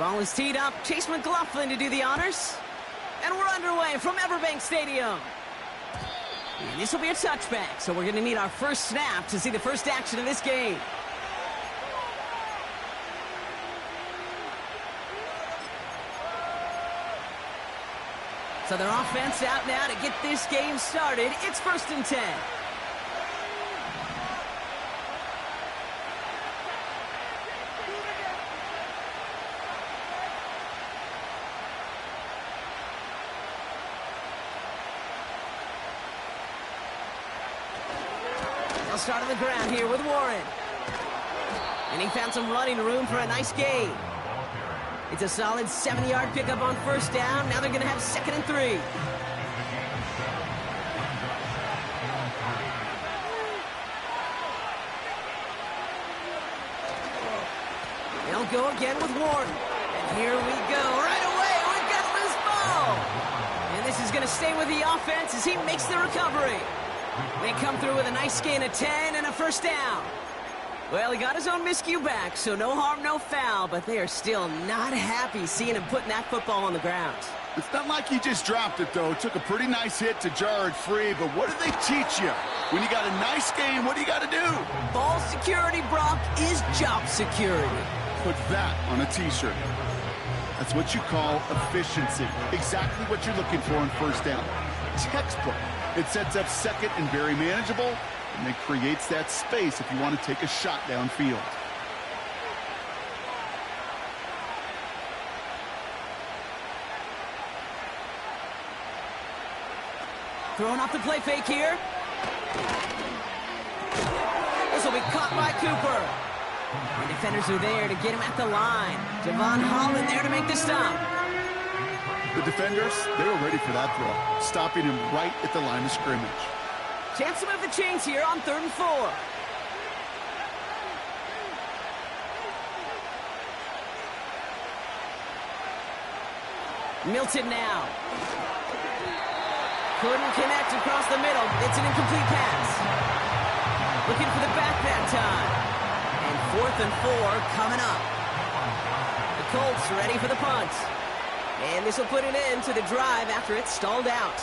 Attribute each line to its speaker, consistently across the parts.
Speaker 1: Ball is teed up. Chase McLaughlin to do the honors. And we're underway from Everbank Stadium. And this will be a touchback, so we're going to need our first snap to see the first action of this game. So their offense out now to get this game started. It's 1st and 10. They'll start on the ground here with Warren. And he found some running room for a nice gain. It's a solid 70-yard pickup on 1st down. Now they're going to have 2nd and 3. They'll go again with Warren. And here we go. Right away, we've got a loose ball. And this is going to stay with the offense as he makes the recovery. They come through with a nice gain of 10 and a 1st down. Well, he got his own miscue back, so no harm, no foul, but they are still not happy seeing him putting that football on the ground.
Speaker 2: It's not like he just dropped it, though. Took a pretty nice hit to jar it free, but what do they teach you? When you got a nice game, what do you got to do?
Speaker 1: Ball security, Brock, is job security.
Speaker 2: Put that on a T-shirt. That's what you call efficiency. Exactly what you're looking for on 1st down. Textbook. It sets up 2nd and very manageable, and it creates that space if you want to take a shot downfield.
Speaker 1: Throwing off the play fake here. This will be caught by Cooper. The defenders are there to get him at the line. Javon Holland there to make the stop.
Speaker 2: The defenders, they were ready for that throw, stopping him right at the line of scrimmage.
Speaker 1: Chance to move the chains here on 3rd and 4. Milton now. Couldn't connect across the middle. It's an incomplete pass. Looking for the back that time. And 4th and 4 coming up. The Colts ready for the punt. And this will put an end to the drive after it's stalled out.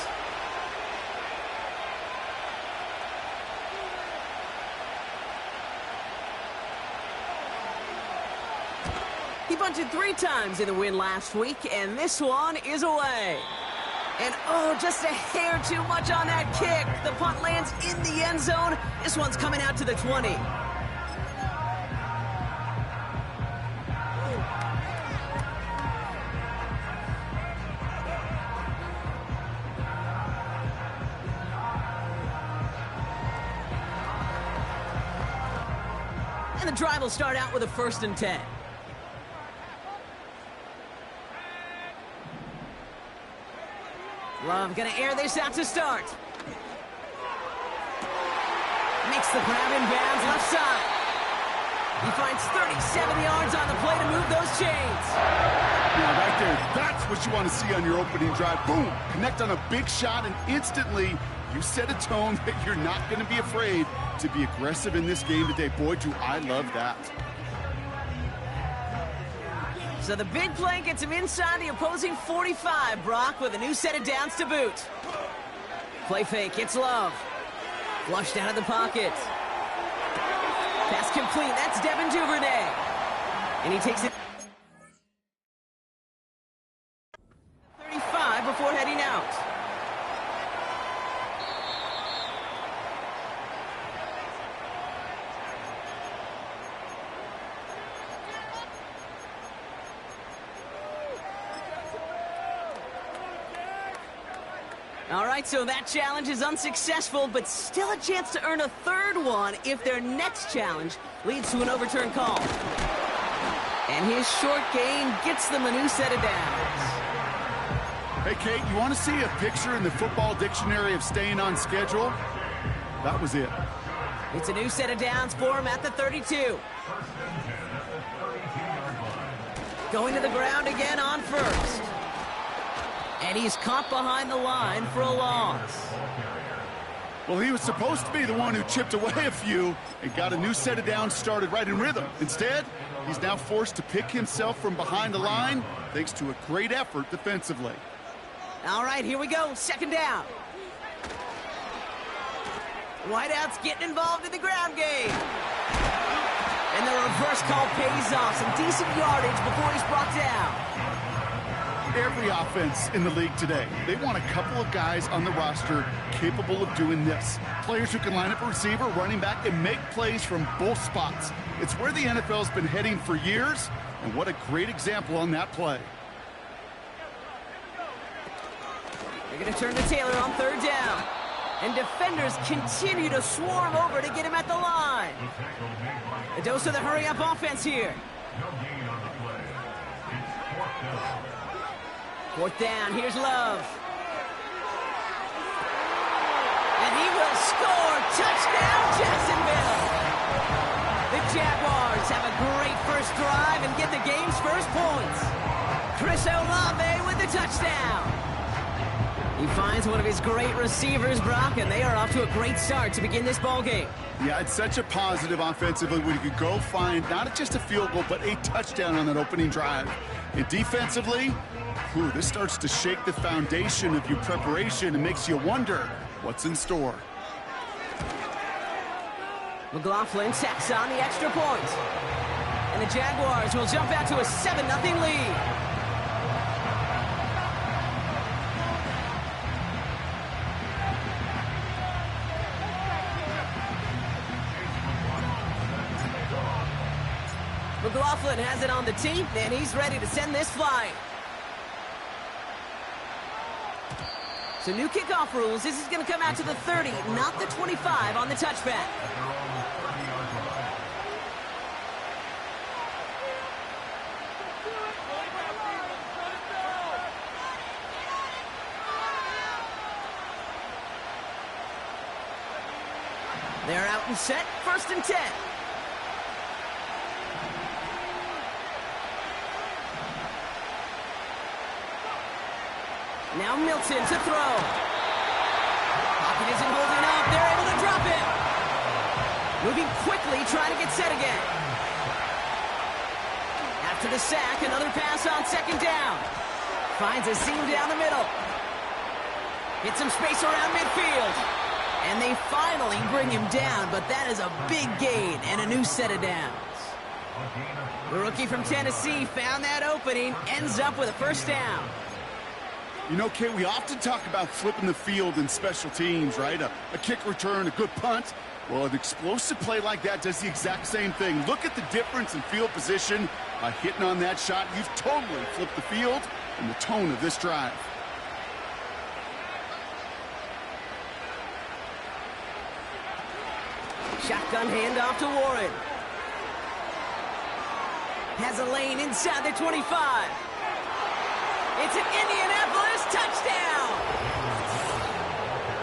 Speaker 1: He bunted 3 times in the win last week, and this one is away. And oh, just a hair too much on that kick. The punt lands in the end zone. This one's coming out to the 20. And the drive will start out with a 1st and 10. Love gonna air this out to start. Makes the grab in bounds left side. He finds 37 yards on the play to move those chains.
Speaker 2: Yeah, right there. That's what you want to see on your opening drive. Boom! Connect on a big shot, and instantly you set a tone that you're not going to be afraid to be aggressive in this game today. Boy, do I love that.
Speaker 1: So the big play gets him inside the opposing 45, Brock, with a new set of downs to boot. Play fake, it's Love. Flushed out of the pocket. Pass complete, that's Devin Duvernay. And he takes it 35 before heading out. All right, so that challenge is unsuccessful, but still a chance to earn a 3rd one if their next challenge leads to an overturned call. And his short gain gets them a new set of downs.
Speaker 2: Hey, Kate, you want to see a picture in the football dictionary of staying on schedule? That was it.
Speaker 1: It's a new set of downs for him at the 32. Going to the ground again on 1st. And he's caught behind the line for a loss.
Speaker 2: Well, he was supposed to be the one who chipped away a few and got a new set of downs started right in rhythm. Instead, he's now forced to pick himself from behind the line thanks to a great effort defensively.
Speaker 1: All right, here we go. Second down. Whiteout's getting involved in the ground game. And the reverse call pays off. Some decent yardage before he's brought down.
Speaker 2: Every offense in the league today, they want a couple of guys on the roster capable of doing this. Players who can line up a receiver, running back, and make plays from both spots. It's where the NFL's been heading for years, and what a great example on that play.
Speaker 1: They're going to turn to Taylor on third down. And defenders continue to swarm over to get him at the line. A dose of the hurry-up offense here. Fourth down, here's Love. And he will score. Touchdown, Jacksonville. The Jaguars have a great first drive and get the game's first points. Chris Olave with the touchdown. He finds one of his great receivers, Brock, and they are off to a great start to begin this ball game.
Speaker 2: Yeah, it's such a positive offensively when you could go find not just a field goal, but a touchdown on that opening drive. And defensively, this starts to shake the foundation of your preparation and makes you wonder what's in store.
Speaker 1: McLaughlin tacks on the extra point. And the Jaguars will jump out to a 7-0 lead. McLaughlin has it on the tee, and he's ready to send this flying. So new kickoff rules. This is going to come out to the 30, not the 25 on the touchback. They're out and set, 1st and 10. Now Milton to throw. Pocket isn't holding up. They're able to drop it. Moving quickly, trying to get set again. After the sack, another pass on 2nd down. Finds a seam down the middle. Gets some space around midfield. And they finally bring him down, but that is a big gain and a new set of downs. The rookie from Tennessee found that opening, ends up with a 1st down.
Speaker 2: You know, Kate, we often talk about flipping the field in special teams, right? A kick return, a good punt. Well, an explosive play like that does the exact same thing. Look at the difference in field position. By hitting on that shot, you've totally flipped the field and the tone of this drive.
Speaker 1: Shotgun handoff to Warren. Has a lane inside the 25. It's an Indianapolis touchdown!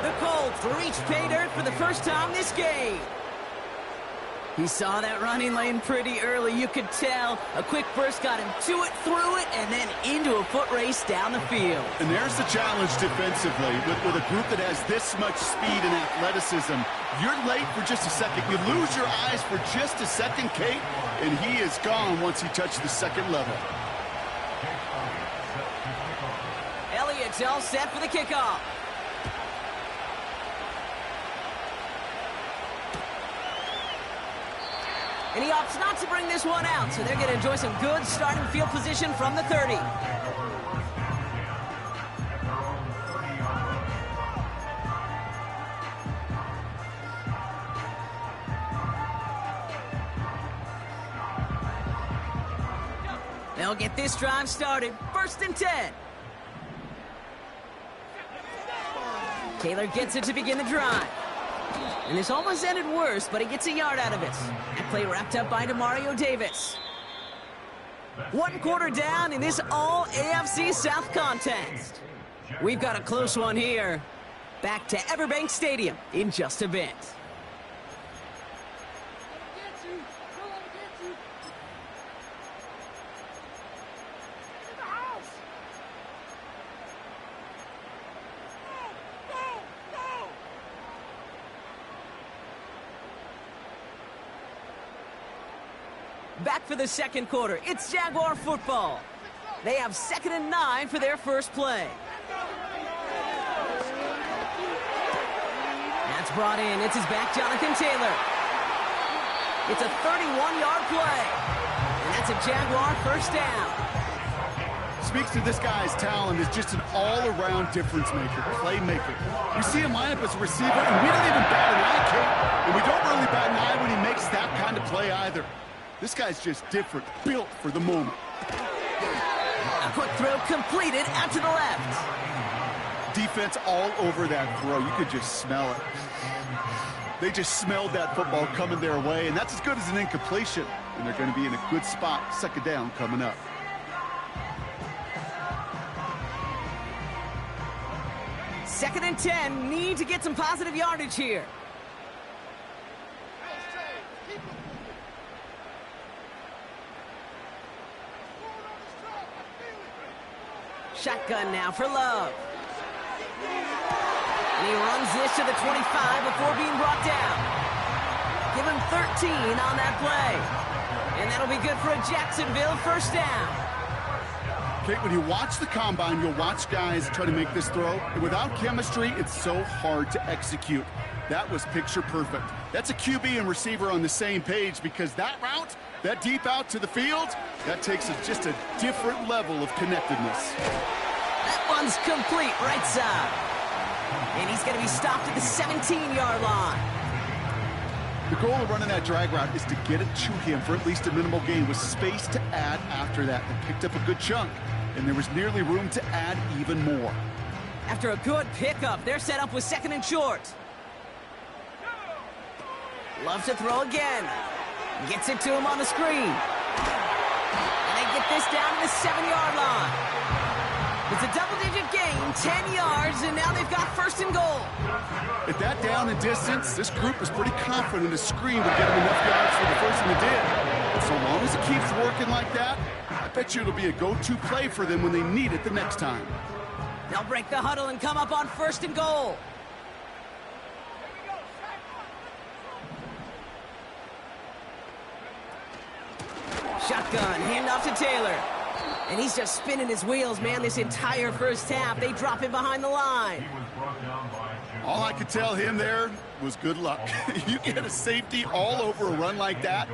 Speaker 1: The Colts reach pay dirt for the first time this game. He saw that running lane pretty early. You could tell. A quick burst got him to it, through it, and then into a foot race down the field.
Speaker 2: And there's the challenge defensively. With a group that has this much speed and athleticism, you're late for just a second. You lose your eyes for just a second, Kate, and he is gone once he touched the 2nd level.
Speaker 1: Elliott's all set for the kickoff. And he opts not to bring this one out, so they're going to enjoy some good starting field position from the 30. They'll get this drive started. 1st and 10. Taylor gets it to begin the drive. And this almost ended worse, but he gets a yard out of it. That play wrapped up by Demario Davis. 1 quarter down in this all-AFC South contest. We've got a close one here. Back to Everbank Stadium in just a bit. back for the second quarter. It's Jaguar football. They have 2nd and 9 for their first play. That's brought in. It's his back, Jonathan Taylor. It's a 31-yard play. And that's a Jaguar first down.
Speaker 2: Speaks to this guy's talent as just an all-around difference maker, playmaker. We see him line up as a receiver, and we don't even bat an eye, Kate. And we don't really bat an eye when he makes that kind of play either. This guy's just different, built for the moment.
Speaker 1: A quick throw completed out to the left.
Speaker 2: Defense all over that throw. You could just smell it. They just smelled that football coming their way, and that's as good as an incompletion. And they're going to be in a good spot, 2nd down coming up.
Speaker 1: Second and 10, need to get some positive yardage here. Shotgun now for Love. And he runs this to the 25 before being brought down. Give him 13 on that play. And that'll be good for a Jacksonville first down.
Speaker 2: Kate, when you watch the combine, you'll watch guys try to make this throw. And without chemistry, it's so hard to execute. That was picture perfect. That's a QB and receiver on the same page, because that route, that deep out to the field, that takes just a different level of connectedness.
Speaker 1: That one's complete right side. And he's going to be stopped at the 17-yard line.
Speaker 2: The goal of running that drag route is to get it to him for at least a minimal gain with space to add after that. They picked up a good chunk, and there was nearly room to add even more.
Speaker 1: After a good pickup, they're set up with 2nd and short. Love to throw again. Gets it to him on the screen. And they get this down to the 7-yard line. It's a double-digit gain, 10 yards, and now they've got 1st and goal.
Speaker 2: At that down and distance, this group is pretty confident a screen would get them enough yards for the first one it did. And so long as it keeps working like that, I bet you it'll be a go-to play for them when they need it the next time.
Speaker 1: They'll break the huddle and come up on 1st and goal. Shotgun, handoff to Taylor. And he's just spinning his wheels, man, this entire first half. They drop him behind the line.
Speaker 2: All I could tell him there was good luck. You get a safety all over a run like that,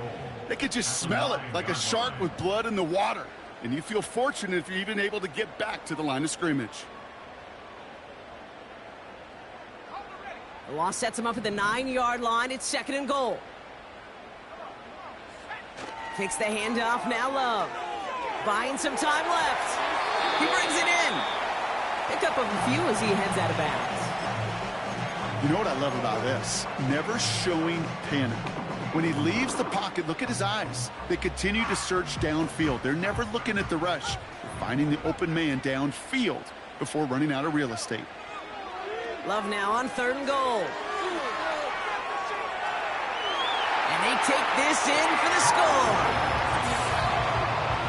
Speaker 2: they could just smell it like a shark with blood in the water. And you feel fortunate if you're even able to get back to the line of scrimmage.
Speaker 1: The loss sets him up at the 9-yard line. It's 2nd and goal. Takes the handoff, now Love. Buying some time left. He brings it in. Pick up a few as he heads out of bounds.
Speaker 2: You know what I love about this? Never showing panic. When he leaves the pocket, look at his eyes. They continue to search downfield. They're never looking at the rush. They're finding the open man downfield before running out of real estate.
Speaker 1: Love now on 3rd and goal. And they take this in for the score.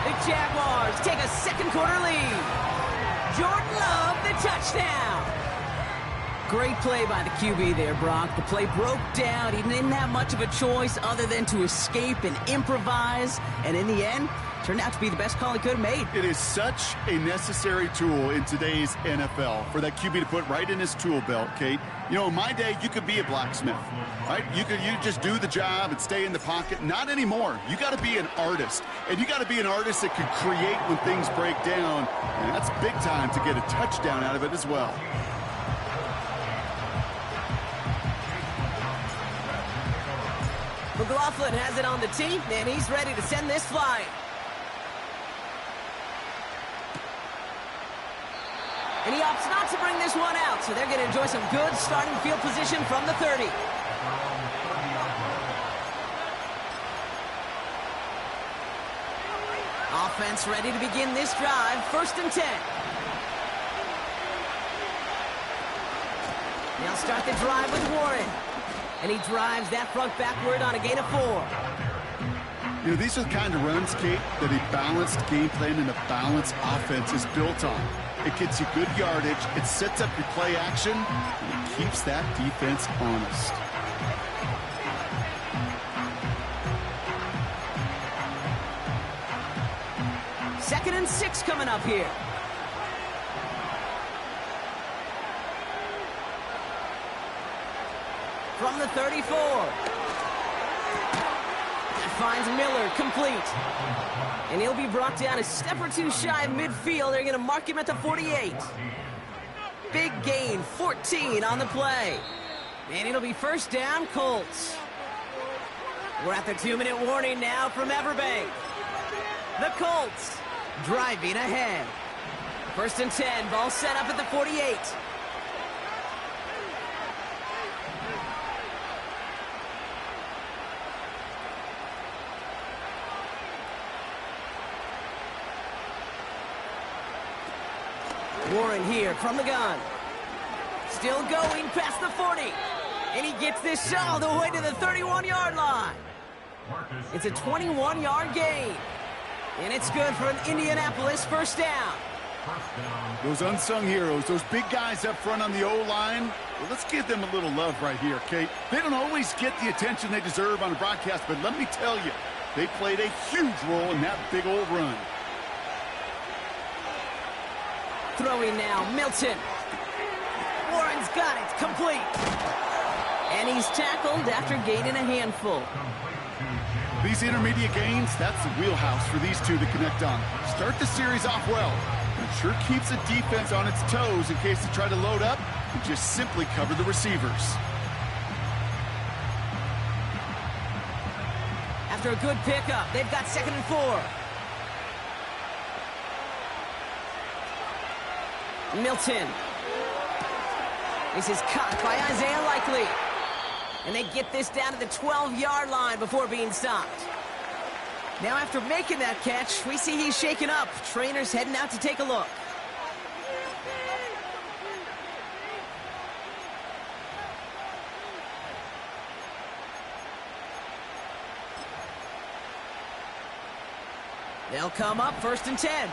Speaker 1: The Jaguars take a 2nd quarter lead. Jordan Love, the touchdown. Great play by the QB there, Brock. The play broke down. He didn't have much of a choice other than to escape and improvise. And in the end, turned out to be the best call he could have made.
Speaker 2: It is such a necessary tool in today's NFL for that QB to put right in his tool belt, Kate. You know, in my day, you could be a blacksmith, right? You just do the job and stay in the pocket. Not anymore. You got to be an artist, and you got to be an artist that can create when things break down. And that's big time to get a touchdown out of it as well.
Speaker 1: McLaughlin has it on the tee, and he's ready to send this flying. And he opts not to bring this one out, so they're going to enjoy some good starting field position from the 30. Offense ready to begin this drive, 1st and 10. They'll start the drive with Warren. And he drives that front backward on a gain of 4.
Speaker 2: You know, these are the kind of runs, Kate, that a balanced game plan and a balanced offense is built on. It gets you good yardage, it sets up your play action, and it keeps that defense honest.
Speaker 1: 6 coming up here. From the 34. That finds Miller, complete. And he'll be brought down a step or two shy of midfield. They're going to mark him at the 48. Big gain, 14 on the play. And it'll be first down, Colts. We're at the 2-minute warning now from Everbank. The Colts driving ahead. First and 10, ball set up at the 48. Warren here from the gun. Still going past the 40. And he gets this shot all the way to the 31-yard line. It's a 21-yard gain. And it's good for an Indianapolis first down.
Speaker 2: Those unsung heroes, those big guys up front on the O-line, well, let's give them a little love right here, Kate. They don't always get the attention they deserve on the broadcast, but let me tell you, they played a huge role in that big old run.
Speaker 1: Throwing now, Milton. Warren's got it, complete. And he's tackled after gaining a handful.
Speaker 2: These intermediate gains, that's the wheelhouse for these two to connect on. Start the series off well. It sure keeps the defense on its toes in case they try to load up and just simply cover the receivers.
Speaker 1: After a good pickup, they've got 2nd and 4. Milton. This is caught by Isaiah Likely. And they get this down to the 12-yard line before being stopped. Now after making that catch, we see he's shaken up. Trainer's heading out to take a look. They'll come up first and 10.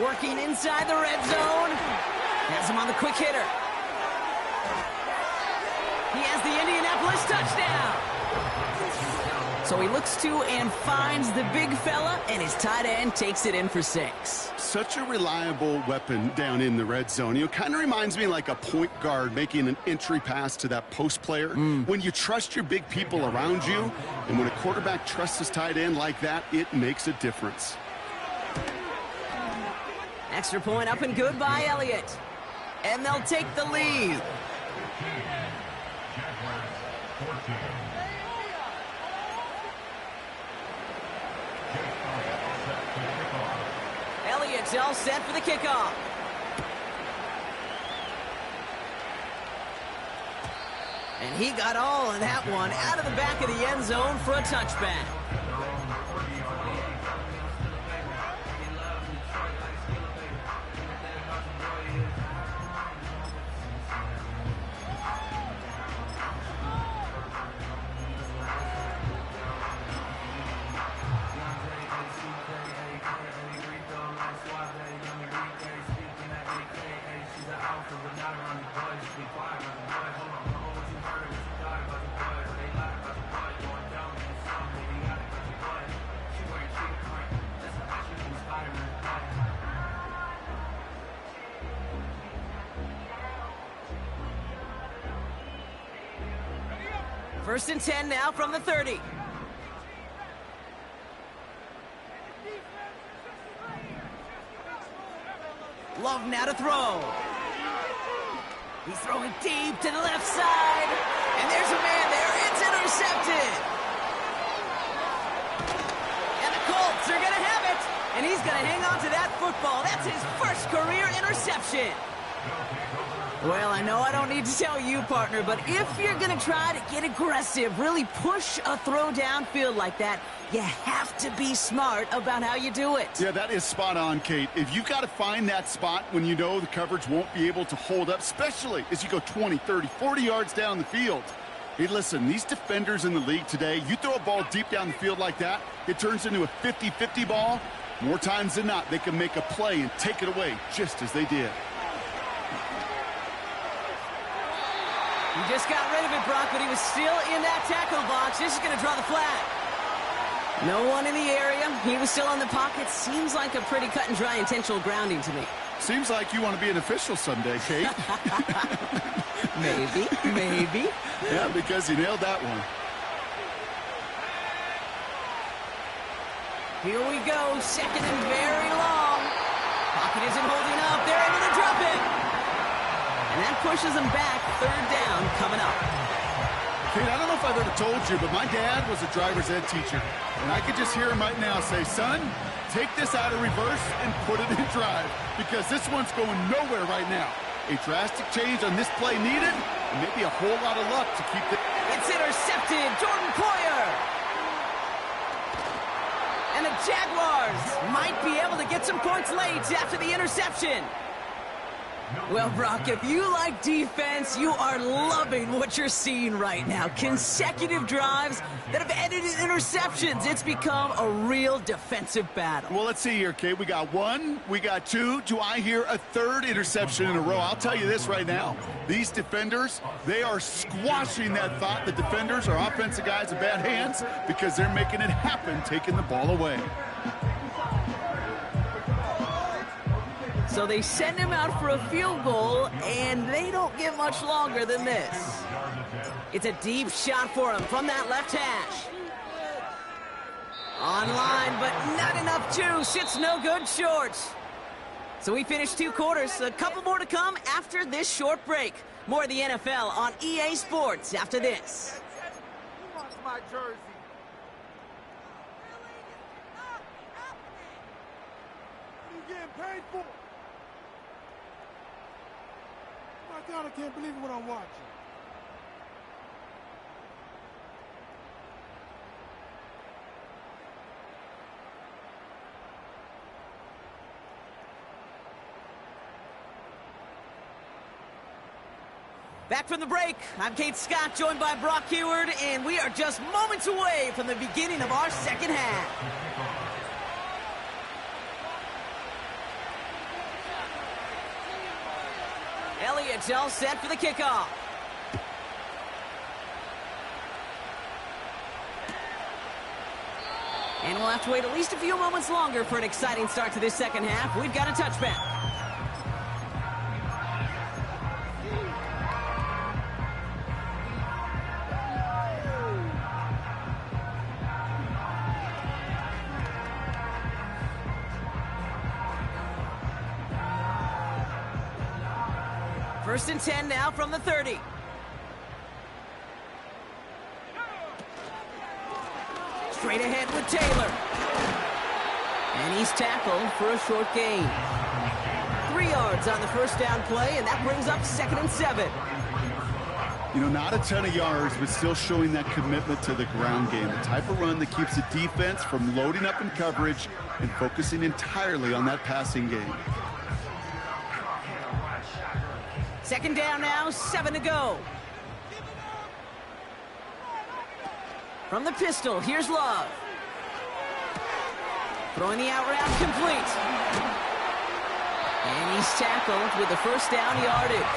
Speaker 1: Working inside the red zone. Has him on the quick hitter. He has the Indianapolis touchdown. So he looks to and finds the big fella, and his tight end takes it in for 6.
Speaker 2: Such a reliable weapon down in the red zone. You know, kind of reminds me like a point guard making an entry pass to that post player. When you trust your big people around you, and when a quarterback trusts his tight end like that, it makes a difference.
Speaker 1: Extra point up and good by Elliott. And they'll take the lead. Elliott's all set for the kickoff. And he got all of that one out of the back of the end zone for a touchback. First and 10 now from the 30. Love now to throw. He's throwing deep to the left side. And there's a man there. It's intercepted. And the Colts are going to have it. And he's going to hang on to that football. That's his first career interception. Well, I know I don't need to tell you, partner, but if you're going to try to get aggressive, really push a throw downfield like that, you have to be smart about how you do it.
Speaker 2: Yeah, that is spot on, Kate. If you've got to find that spot when you know the coverage won't be able to hold up, especially as you go 20, 30, 40 yards down the field. Hey, listen, these defenders in the league today, you throw a ball deep down the field like that, it turns into a 50-50 ball. More times than not, they can make a play and take it away just as they did.
Speaker 1: He just got rid of it, Brock, but he was still in that tackle box. This is going to draw the flag. No one in the area. He was still in the pocket. Seems like a pretty cut and dry intentional grounding to me.
Speaker 2: Seems like you want to be an official someday, Kate.
Speaker 1: Maybe.
Speaker 2: Yeah, because you nailed that one.
Speaker 1: Here we go, second and very long. Pocket isn't holding up. They're able to drop it. And that pushes them back. Third down coming up.
Speaker 2: Kate, I don't know if I've ever told you, but my dad was a driver's ed teacher. And I could just hear him right now say, son, take this out of reverse and put it in drive. Because this one's going nowhere right now. A drastic change on this play needed, and maybe a whole lot of luck to keep the...
Speaker 1: It's intercepted. Jordan Poyer. And the Jaguars might be able to get some points late after the interception. Well, Brock, if you like defense, you are loving what you're seeing right now. Consecutive drives that have ended in interceptions. It's become a real defensive battle.
Speaker 2: Well, let's see here, Kate. We got one, we got two. Do I hear a third interception in a row? I'll tell you this right now. These defenders, they are squashing that thought. The defenders are offensive guys in bad hands because they're making it happen, taking the ball away.
Speaker 1: So they send him out for a field goal, and they don't get much longer than this. It's a deep shot for him from that left hash. Online, but not enough juice. It's no good short. So we finished 2 quarters. A couple more to come after this short break. More of the NFL on EA Sports after this.
Speaker 3: Who wants my jersey? What are you getting paid for? My God, I can't believe what I'm watching.
Speaker 1: Back from the break, I'm Kate Scott, joined by Brock Huard, and we are just moments away from the beginning of our second half. Elliott's all set for the kickoff. And we'll have to wait at least a few moments longer for an exciting start to this second half. We've got a touchback. First and 10 now from the 30. Straight ahead with Taylor. And he's tackled for a short gain. 3 yards on the first down play, and that brings up 2nd and 7.
Speaker 2: You know, not a ton of yards, but still showing that commitment to the ground game. The type of run that keeps the defense from loading up in coverage and focusing entirely on that passing game.
Speaker 1: 2nd down now, 7 to go. From the pistol, here's Love. Throwing the out route complete. And he's tackled with the first down yardage.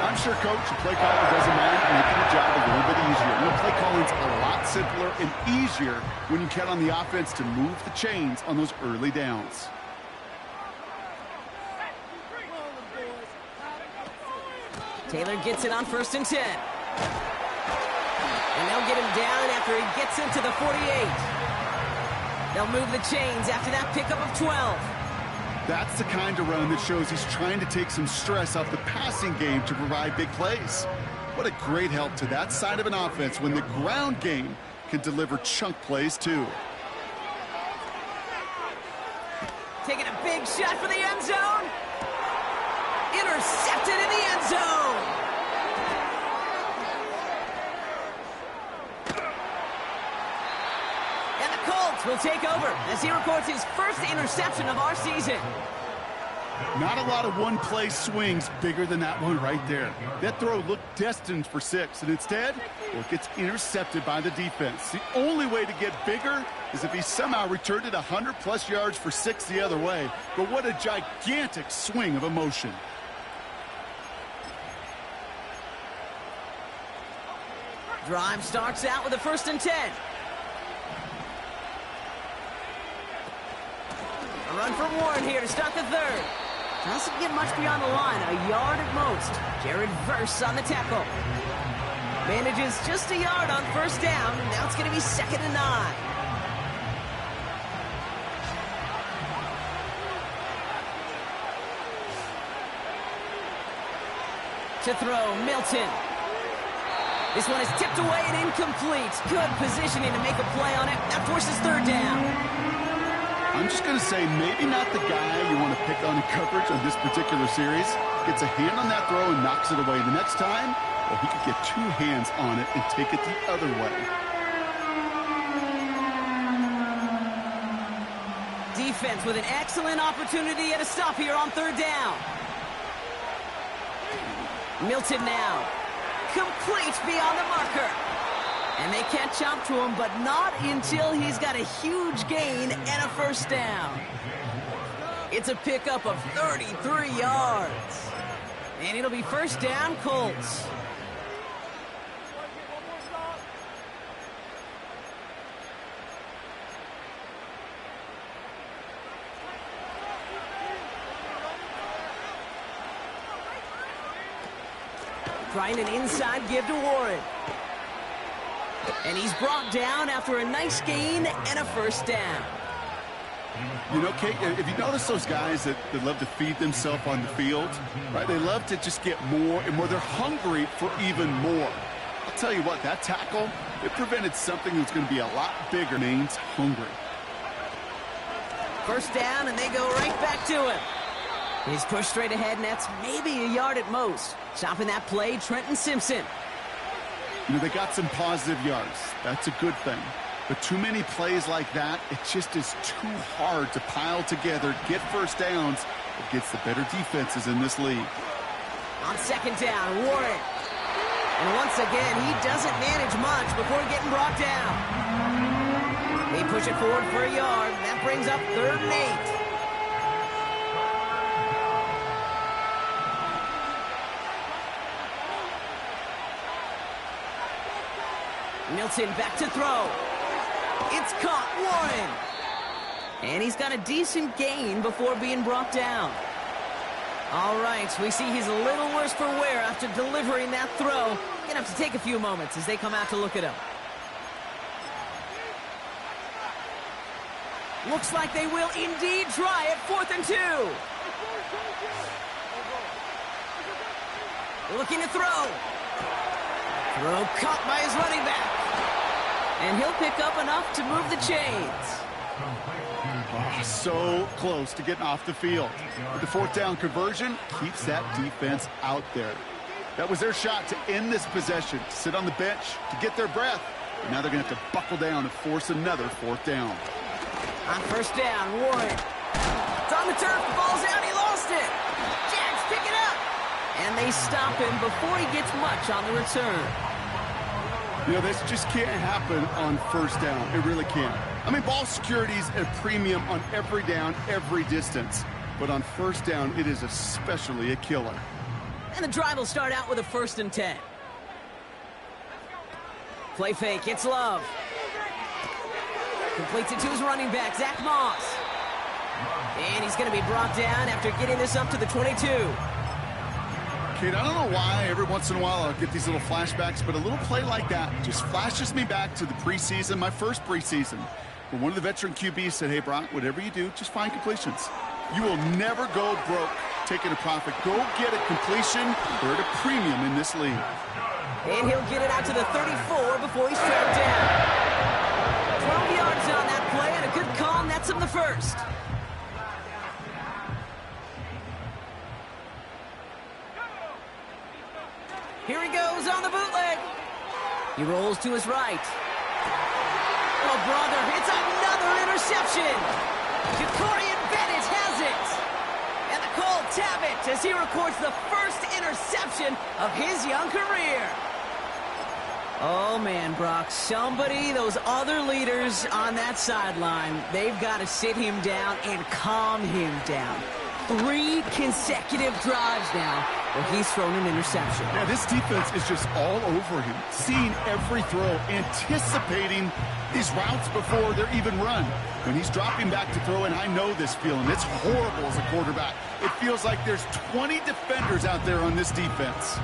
Speaker 2: I'm sure Coach, the play caller doesn't mind making the job a little bit easier. You know, play calling's a lot simpler and easier when you count on the offense to move the chains on those early downs.
Speaker 1: Taylor gets it on 1st and 10. And they'll get him down after he gets into the 48. They'll move the chains after that pickup of 12.
Speaker 2: That's the kind of run that shows he's trying to take some stress off the passing game to provide big plays. What a great help to that side of an offense when the ground game can deliver chunk plays too.
Speaker 1: Taking a big shot for the end zone. Intercepted in the end zone. And the Colts will take over as he records his first interception of our season.
Speaker 2: Not a lot of one-play swings bigger than that one right there. That throw looked destined for 6, and instead, well, it gets intercepted by the defense. The only way to get bigger is if he somehow returned it 100-plus yards for 6 the other way. But what a gigantic swing of emotion.
Speaker 1: Drive starts out with a 1st and 10. A run from Warren here to start the 3rd. Doesn't get much beyond the line, a yard at most. Jared Verse on the tackle. Manages just a yard on 1st down. Now it's going to be 2nd and 9. To throw, Milton. This one is tipped away and incomplete. Good positioning to make a play on it. That forces 3rd down.
Speaker 2: I'm just going to say maybe not the guy you want to pick on in coverage on this particular series. Gets a hand on that throw and knocks it away. The next time, well, he could get 2 hands on it and take it the other way.
Speaker 1: Defense with an excellent opportunity at a stop here on 3rd down. Milton now. Complete beyond the marker. And they catch up to him, but not until he's got a huge gain and a 1st down. It's a pickup of 33 yards. And it'll be 1st down, Colts. Trying an inside give to Warren. And he's brought down after a nice gain and a 1st down.
Speaker 2: You know, Kate, if you notice those guys that love to feed themselves on the field, right? They love to just get more and more. They're hungry for even more. I'll tell you what, that tackle, it prevented something that's going to be a lot bigger. Remains hungry.
Speaker 1: 1st down, and they go right back to him. He's pushed straight ahead, and that's maybe a yard at most. Stopping that play, Trenton Simpson.
Speaker 2: You know, they got some positive yards. That's a good thing. But too many plays like that, it just is too hard to pile together, get 1st downs against the better defenses in this league.
Speaker 1: On 2nd down, Warren. And once again, he doesn't manage much before getting brought down. They push it forward for a yard. That brings up 3rd and 8. Milton back to throw. It's caught, Warren. And he's got a decent gain before being brought down. All right, we see he's a little worse for wear after delivering that throw. Gonna have to take a few moments as they come out to look at him. Looks like they will indeed try it. 4th and 2. Looking to throw. Throw caught by his running back. And he'll pick up enough to move the chains.
Speaker 2: Oh, so close to getting off the field. But the 4th down conversion keeps that defense out there. That was their shot to end this possession, to sit on the bench, to get their breath. And now they're going to have to buckle down and force another 4th down.
Speaker 1: On 1st down, Warren. It's on the turf, the ball's out, he lost it. Jags pick it up. And they stop him before he gets much on the return.
Speaker 2: You know, this just can't happen on 1st down. It really can't. I mean, ball security's a premium on every down, every distance. But on 1st down, it is especially a killer.
Speaker 1: And the drive will start out with a 1st and 10. Play fake, it's Love. Completes it to his running back, Zach Moss. And he's going to be brought down after getting this up to the 22.
Speaker 2: Kate, I don't know why every once in a while I'll get these little flashbacks, but a little play like that just flashes me back to the preseason, my first preseason, where one of the veteran QBs said, hey, Brock, whatever you do, just find completions. You will never go broke taking a profit. Go get a completion. They're at a premium in this league.
Speaker 1: And he'll get it out to the 34 before he's trapped down. 12 yards on that play, and a good call nets him the 1st. Here he goes on the bootleg. He rolls to his right. Oh, brother, it's another interception. Jacorian Bennett has it. And the Cole Tabbitt as he records the first interception of his young career. Oh, man, Brock, those other leaders on that sideline, they've got to sit him down and calm him down. 3 consecutive drives now where he's thrown an interception.
Speaker 2: Yeah, this defense is just all over him, seeing every throw, anticipating these routes before they're even run. When he's dropping back to throw, and I know this feeling, it's horrible as a quarterback. It feels like there's 20 defenders out there on this defense.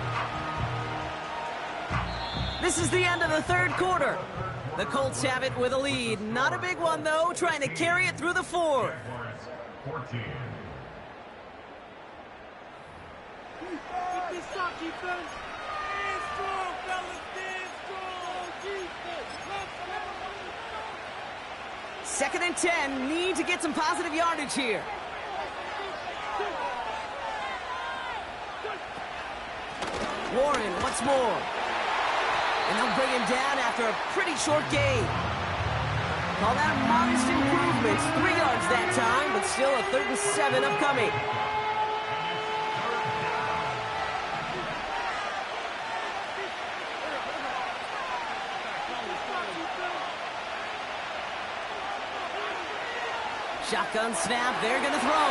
Speaker 1: This is the end of the third quarter. The Colts have it with a lead. Not a big one, though, trying to carry it through the fourth.
Speaker 3: This shot defense. Stand strong, fellas. Stand strong. Defense. Let's go.
Speaker 1: 2nd and 10. Need to get some positive yardage here. Warren once more. And they'll bring him down after a pretty short gain. Call that modest improvements. 3 yards that time, but still a 3rd and 7 upcoming. Shotgun snap, they're going to throw.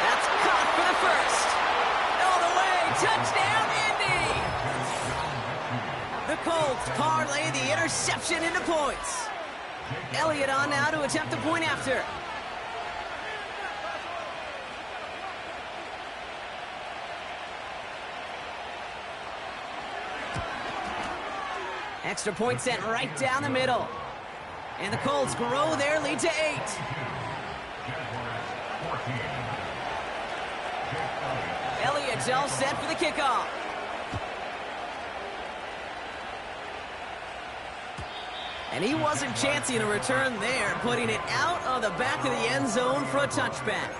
Speaker 1: That's caught for the first. All the way, touchdown, Indy! The Colts parlay the interception into points. Elliott on now to attempt the point after. Extra point sent right down the middle. And the Colts grow their lead to 8. Elliott's all set for the kickoff. And he wasn't chancing a return there, putting it out of the back of the end zone for a touchback.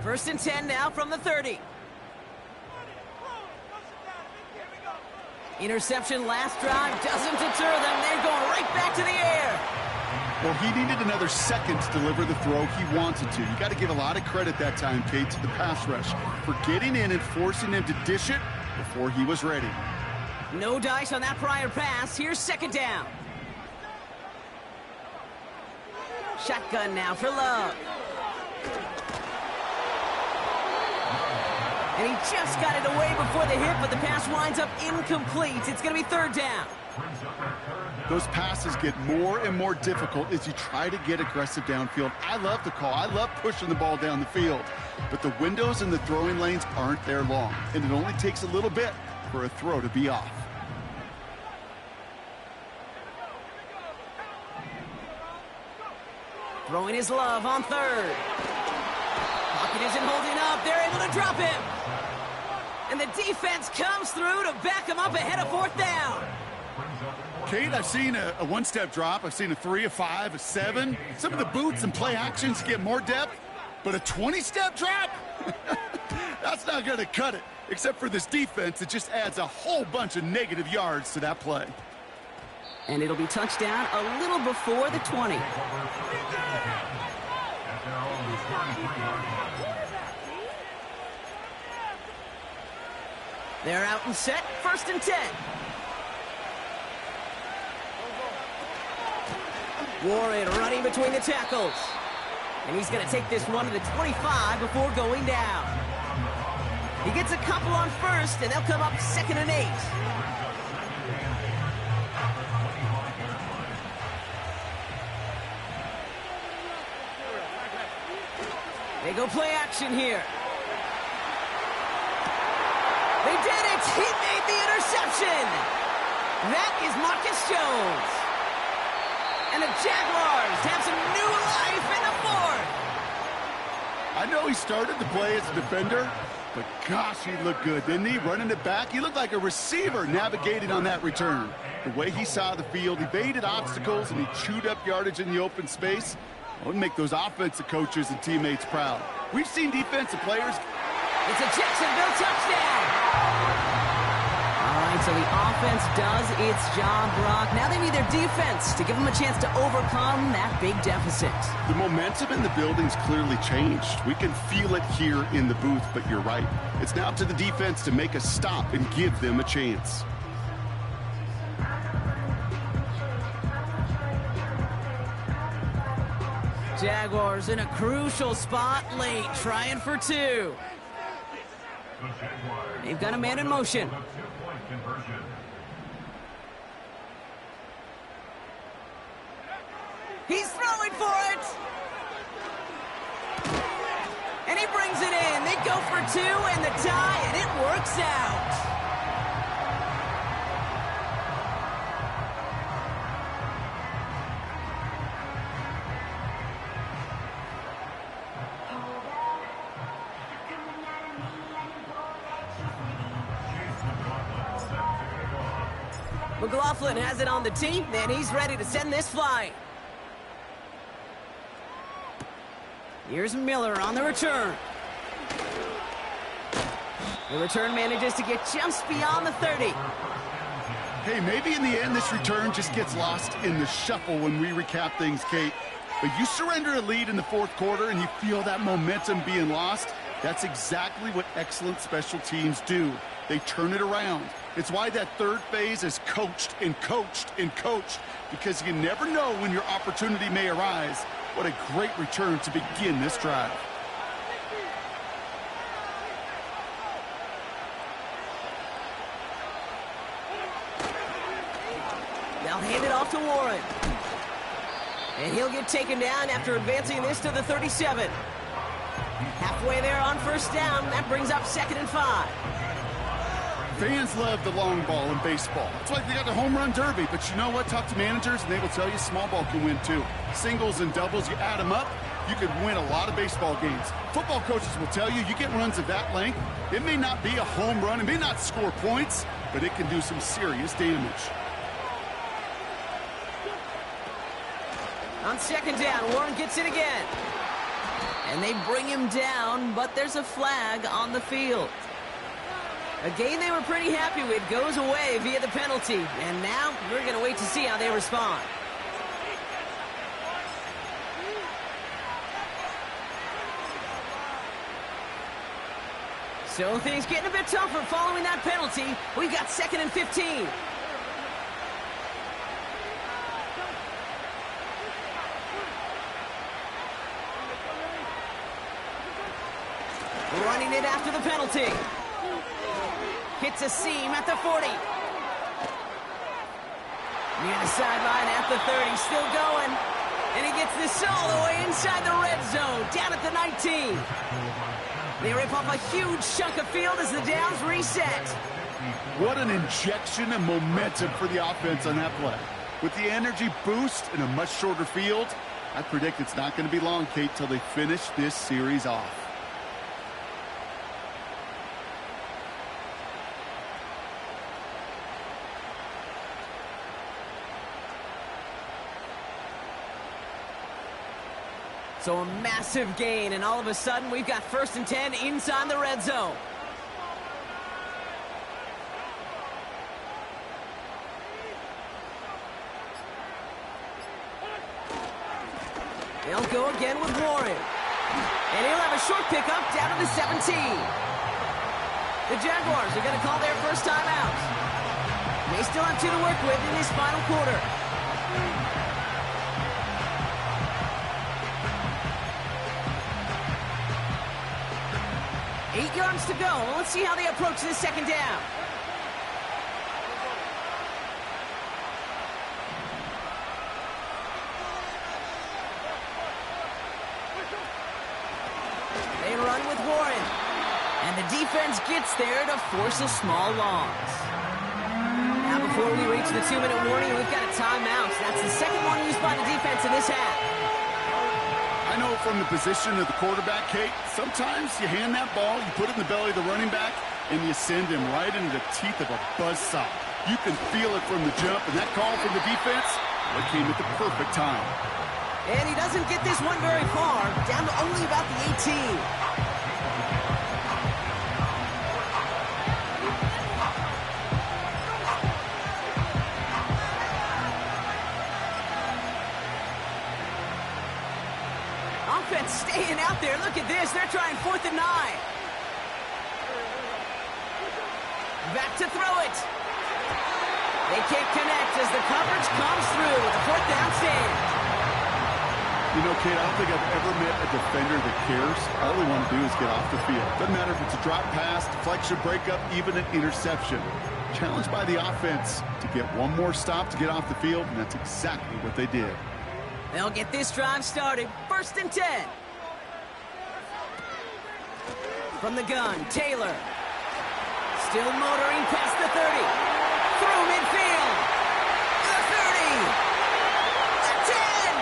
Speaker 1: First and 10 now from the 30. Interception last drive doesn't deter them. They're going right back to the air.
Speaker 2: Well, he needed another second to deliver the throw he wanted to. You got to give a lot of credit that time, Kate, to the pass rush for getting in and forcing him to dish it before he was ready.
Speaker 1: No dice on that prior pass. Here's 2nd down. Shotgun now for Love. And he just got it away before the hit, but the pass winds up incomplete. It's going to be 3rd down.
Speaker 2: Those passes get more and more difficult as you try to get aggressive downfield. I love the call. I love pushing the ball down the field. But the windows in the throwing lanes aren't there long, and it only takes a little bit for a throw to be off.
Speaker 1: Throwing his Love on 3rd. Pocket isn't holding up. They're able to drop him. And the defense comes through to back him up ahead of 4th down.
Speaker 2: Kate, I've seen a one-step drop. I've seen a 3, a 5, a 7. Some of the boots and play actions get more depth. But a 20-step drop? That's not going to cut it. Except for this defense, it just adds a whole bunch of negative yards to that play.
Speaker 1: And it'll be touchdown a little before the 20. They're out and set. 1st and 10. Warren running between the tackles. And he's going to take this one to the 25 before going down. He gets a couple on 1st, and they'll come up 2nd and 8. They go play action here. They did it! He made the interception! That is Marcus Jones. And the Jaguars have some new life in the 4th.
Speaker 2: I know he started the play as a defender, But gosh, he looked good, didn't he? Running it back, he looked like a receiver navigating on that return. The way he saw the field, evaded obstacles, and he chewed up yardage in the open space. It would make those offensive coaches and teammates proud. We've seen defensive players.
Speaker 1: It's a Jacksonville touchdown. All right, so the offense does its job, Brock. Now they need their defense to give them a chance to overcome that big deficit.
Speaker 2: The momentum in the building's clearly changed. We can feel it here in the booth, but you're right. It's now up to the defense to make a stop and give them a chance.
Speaker 1: Jaguars in a crucial spot late, trying for two. They've got a man in motion. He's throwing for it. And he brings it in. They go for two and the tie, and it works out. McLaughlin has it on the tee, and he's ready to send this flying. Here's Miller on the return. The return manages to get just beyond the 30.
Speaker 2: Hey, maybe in the end this return just gets lost in the shuffle when we recap things, Kate. But you surrender a lead in the fourth quarter and you feel that momentum being lost. That's exactly what excellent special teams do. They turn it around. It's why that third phase is coached and coached and coached, because you never know when your opportunity may arise. What a great return to begin this drive.
Speaker 1: They'll hand it off to Warren. And he'll get taken down after advancing this to the 37. Halfway there on first down. That brings up 2nd and 5.
Speaker 2: Fans love the long ball in baseball. It's like they got the home run derby. But you know what? Talk to managers and they will tell you small ball can win too. Singles and doubles, you add them up, you could win a lot of baseball games. Football coaches will tell you, you get runs of that length, it may not be a home run, it may not score points, but it can do some serious damage.
Speaker 1: On 2nd down, Warren gets it again. And they bring him down, but there's a flag on the field. A game they were pretty happy with goes away via the penalty. And now we're going to wait to see how they respond. So things getting a bit tougher following that penalty. We've got 2nd and 15. Running it after the penalty. Hits a seam at the 40. Near the sideline at the 30. Still going. And he gets this all the way inside the red zone. Down at the 19. They rip off a huge chunk of field as the downs reset.
Speaker 2: What an injection of momentum for the offense on that play. With the energy boost in a much shorter field, I predict it's not going to be long, Kate, till they finish this series off.
Speaker 1: So a massive gain, and all of a sudden we've got 1st and 10 inside the red zone. They'll go again with Warren. And he'll have a short pickup down to the 17. The Jaguars are going to call their first timeout. They still have 2 to work with in this final quarter. Eight yards to go. Let's see how they approach this 2nd down. They run with Warren. And the defense gets there to force a small loss. Now before we reach the 2-minute warning, we've got a timeout. That's the 2nd one used by the defense in this half.
Speaker 2: I know from the position of the quarterback, Kate. Sometimes you hand that ball, you put it in the belly of the running back, and you send him right into the teeth of a buzzsaw. You can feel it from the jump, and that call from the defense, it came at the perfect time.
Speaker 1: And he doesn't get this one very far, down to only about the 18. Offense staying out there. Look at this. They're trying 4th and 9. Back to throw it. They can't connect as the coverage comes through. The 4th down stand.
Speaker 2: You know, Kate, I don't think I've ever met a defender that cares. All they want to do is get off the field. Doesn't matter if it's a drop pass, deflection, breakup, even an interception. Challenged by the offense to get one more stop to get off the field, and that's exactly what they did.
Speaker 1: They'll get this drive started. 1st and 10. From the gun, Taylor. Still motoring past the 30. Through midfield. The 30. The 10.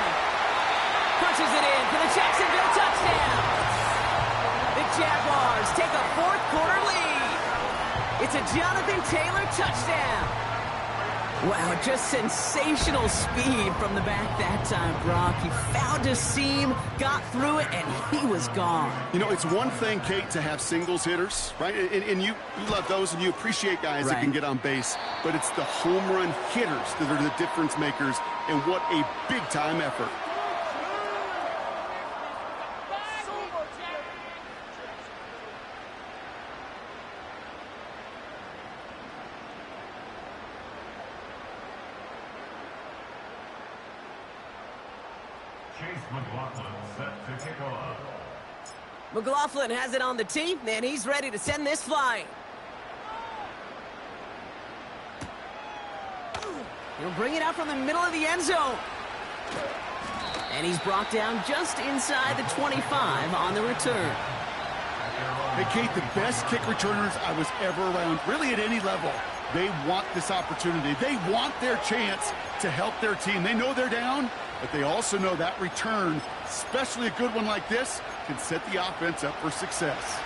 Speaker 1: Punches it in for the Jacksonville touchdown. The Jaguars take a 4th quarter lead. It's a Jonathan Taylor touchdown. Wow, just sensational speed from the back that time, Brock. He found a seam, got through it, and he was gone.
Speaker 2: You know, it's one thing, Kate, to have singles hitters, right? And you love those, and you appreciate guys that can get on base. But it's the home run hitters that are the difference makers, and what a big-time effort.
Speaker 1: McLaughlin has it on the tee, and he's ready to send this flying. He'll bring it out from the middle of the end zone. And he's brought down just inside the 25 on the return.
Speaker 2: Hey, Kate, the best kick returners I was ever around, really at any level, they want this opportunity. They want their chance to help their team. They know they're down, but they also know that return, especially a good one like this, can set the offense up for success.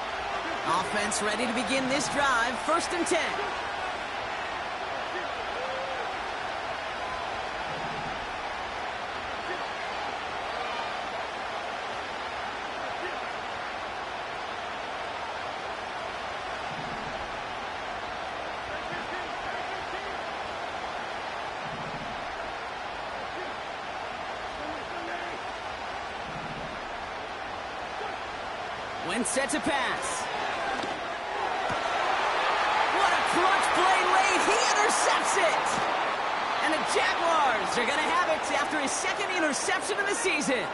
Speaker 1: Offense ready to begin this drive. 1st and 10. When set to pass. What a clutch play late. He intercepts it. And the Jaguars are going to have it after his 2nd interception of the season.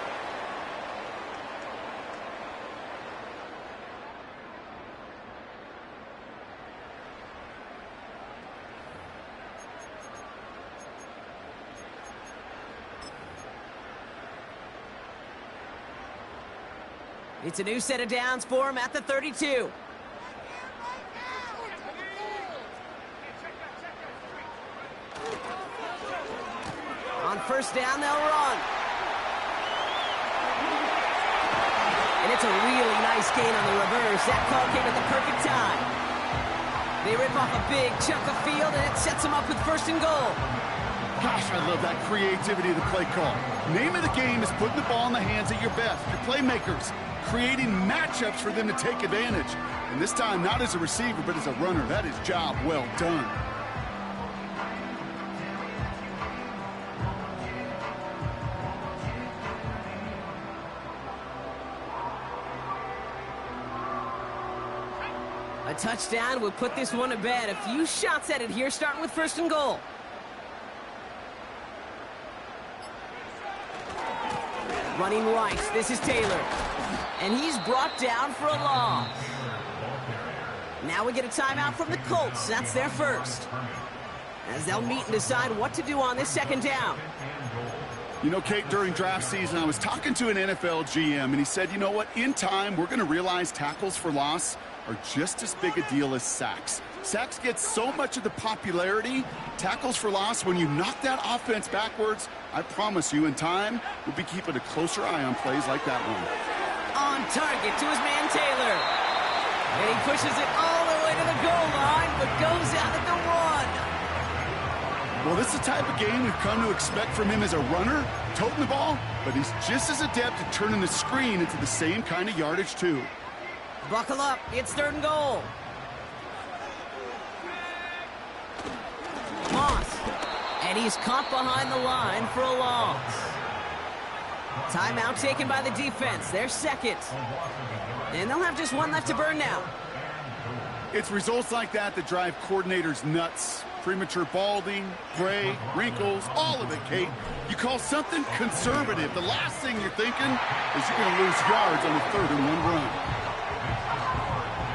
Speaker 1: It's a new set of downs for him at the 32. On 1st down, they'll run. And it's a really nice gain on the reverse. That call came at the perfect time. They rip off a big chunk of field, and it sets them up with 1st and goal.
Speaker 2: Gosh, I love that creativity of the play call. Name of the game is putting the ball in the hands of your best, your playmakers, creating matchups for them to take advantage. And this time, not as a receiver, but as a runner. That is job well done.
Speaker 1: A touchdown would put this one to bed. A few shots at it here, starting with 1st and goal. Running right, this is Taylor. And he's brought down for a loss. Now we get a timeout from the Colts. That's their first. As they'll meet and decide what to do on this 2nd down.
Speaker 2: You know, Kate, during draft season, I was talking to an NFL GM, and he said, you know what, in time, we're going to realize tackles for loss are just as big a deal as sacks. Sacks get so much of the popularity. Tackles for loss, when you knock that offense backwards, I promise you in time, we'll be keeping a closer eye on plays like that one.
Speaker 1: On target to his man Taylor. And he pushes it all the way to the goal line, but goes out at the 1.
Speaker 2: Well, this is the type of game we've come to expect from him as a runner, toting the ball, but he's just as adept at turning the screen into the same kind of yardage, too.
Speaker 1: Buckle up, it's 3rd and goal. Moss, and he's caught behind the line for a loss. Timeout taken by the defense, their 2nd. And they'll have just 1 left to burn now.
Speaker 2: It's results like that that drive coordinators nuts. Premature balding, gray, wrinkles, all of it, Kate. You call something conservative. The last thing you're thinking is you're going to lose yards on a 3rd and 1 run.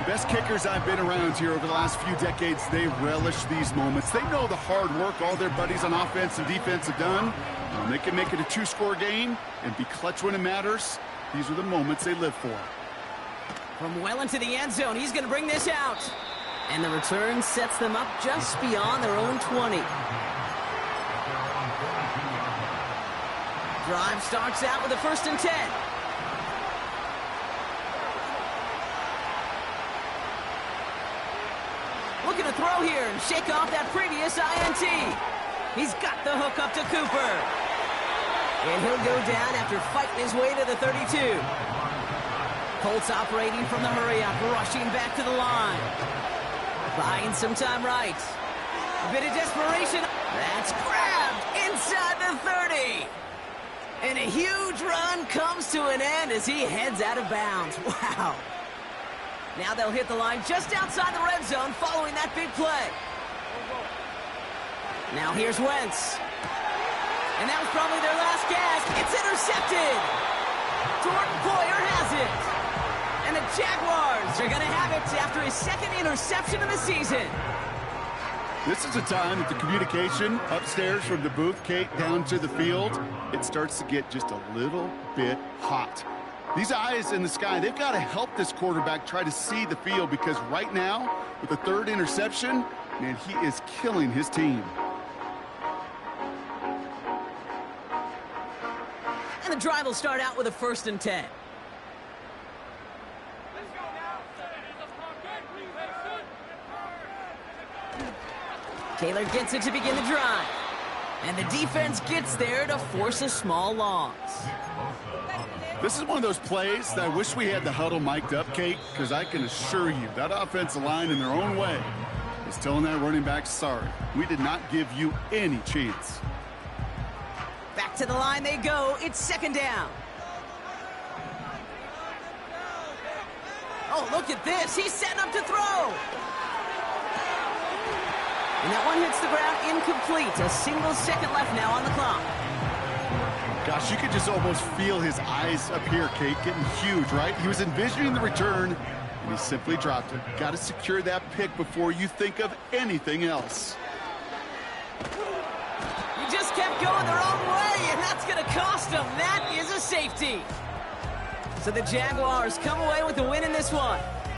Speaker 2: The best kickers I've been around here over the last few decades, they relish these moments. They know the hard work all their buddies on offense and defense have done. When they can make it a 2-score game and be clutch when it matters, these are the moments they live for.
Speaker 1: From well into the end zone, he's going to bring this out. And the return sets them up just beyond their own 20. Drive starts out with a 1st and 10. Looking to throw here and shake off that previous INT. He's got the hook up to Cooper. And he'll go down after fighting his way to the 32. Colts operating from the hurry-up, rushing back to the line. Buying some time right. A bit of desperation. That's grabbed inside the 30. And a huge run comes to an end as he heads out of bounds. Wow. Now they'll hit the line just outside the red zone following that big play. Now here's Wentz. And that was probably their last gasp. It's intercepted. Jordan Poyer has it. And the Jaguars are going to have it after his 2nd interception of the season.
Speaker 2: This is a time that the communication upstairs from the booth, Kate, down to the field, it starts to get just a little bit hot. These eyes in the sky, they've got to help this quarterback try to see the field because right now, with the 3rd interception, man, he is killing his team.
Speaker 1: And the drive will start out with a 1st and 10. Taylor gets it to begin the drive. And the defense gets there to force a small loss.
Speaker 2: This is one of those plays that I wish we had the huddle mic'd up, Kate, because I can assure you that offensive line in their own way is telling that running back, sorry, we did not give you any chance.
Speaker 1: Back to the line they go. It's 2nd down. Oh, look at this. He's setting up to throw. And that one hits the ground incomplete. A single second left now on the clock.
Speaker 2: Gosh, you could just almost feel his eyes up here, Kate, getting huge, right? He was envisioning the return, and he simply dropped it. Got to secure that pick before you think of anything else.
Speaker 1: He just kept going the wrong way, and that's going to cost him. That is a safety. So the Jaguars come away with the win in this one.